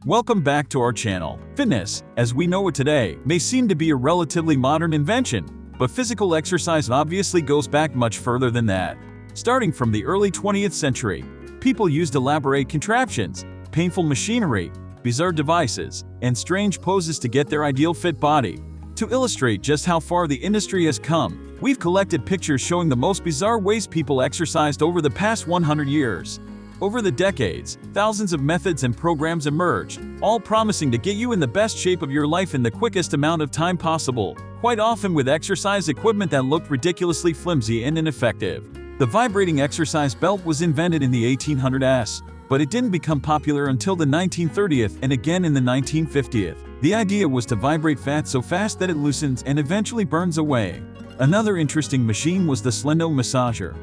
Welcome back to our channel. Fitness, as we know it today, may seem to be a relatively modern invention, but physical exercise obviously goes back much further than that. Starting from the early 20th century, people used elaborate contraptions, painful machinery, bizarre devices, and strange poses to get their ideal fit body. To illustrate just how far the industry has come, we've collected pictures showing the most bizarre ways people exercised over the past 100 years. Over the decades, thousands of methods and programs emerged, all promising to get you in the best shape of your life in the quickest amount of time possible, quite often with exercise equipment that looked ridiculously flimsy and ineffective. The vibrating exercise belt was invented in the 1800s, but it didn't become popular until the 1930s and again in the 1950s. The idea was to vibrate fat so fast that it loosens and eventually burns away. Another interesting machine was the Slendo massager.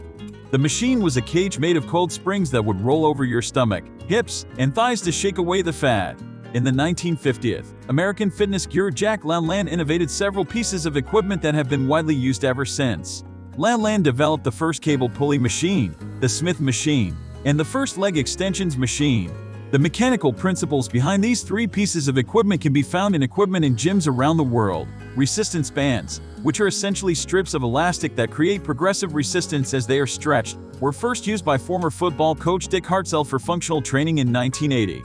The machine was a cage made of cold springs that would roll over your stomach, hips, and thighs to shake away the fat. In the 1950s, American fitness guru Jack LaLanne innovated several pieces of equipment that have been widely used ever since. LaLanne developed the first cable pulley machine, the Smith machine, and the first leg extensions machine. The mechanical principles behind these three pieces of equipment can be found in equipment in gyms around the world. Resistance bands, which are essentially strips of elastic that create progressive resistance as they are stretched, were first used by former football coach Dick Hartzell for functional training in 1980.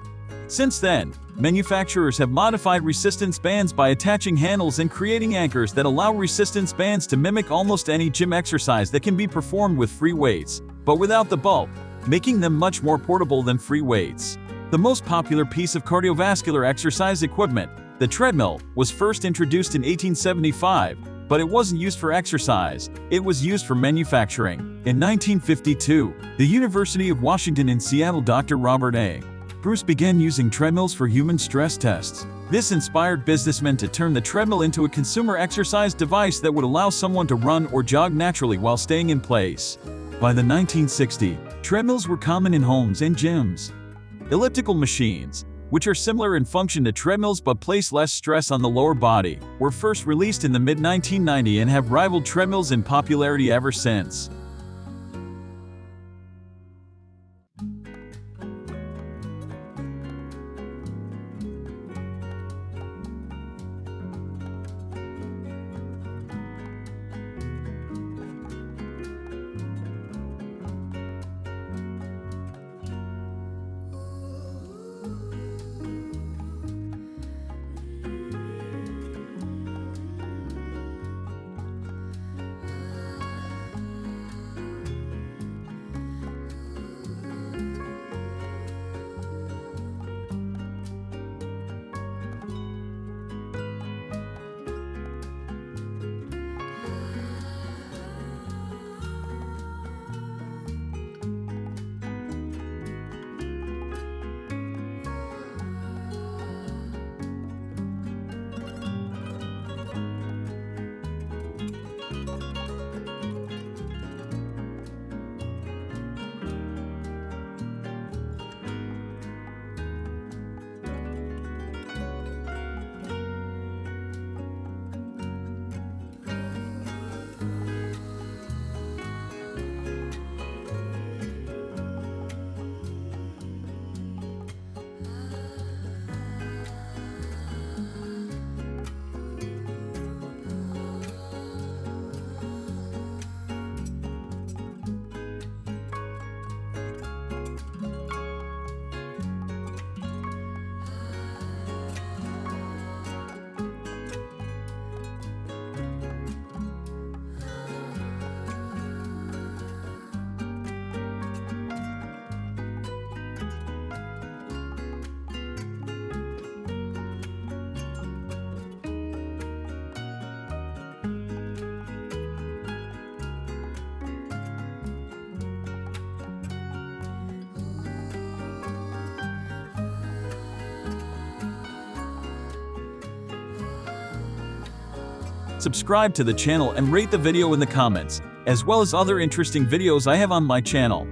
Since then, manufacturers have modified resistance bands by attaching handles and creating anchors that allow resistance bands to mimic almost any gym exercise that can be performed with free weights, but without the bulk, making them much more portable than free weights. The most popular piece of cardiovascular exercise equipment, the treadmill, was first introduced in 1875, but it wasn't used for exercise, it was used for manufacturing. In 1952, the University of Washington in Seattle Dr. Robert A. Bruce began using treadmills for human stress tests. This inspired businessmen to turn the treadmill into a consumer exercise device that would allow someone to run or jog naturally while staying in place. By the 1960s, treadmills were common in homes and gyms. Elliptical machines, which are similar in function to treadmills but place less stress on the lower body, were first released in the mid-1990s and have rivaled treadmills in popularity ever since. Subscribe to the channel and rate the video in the comments, as well as other interesting videos I have on my channel.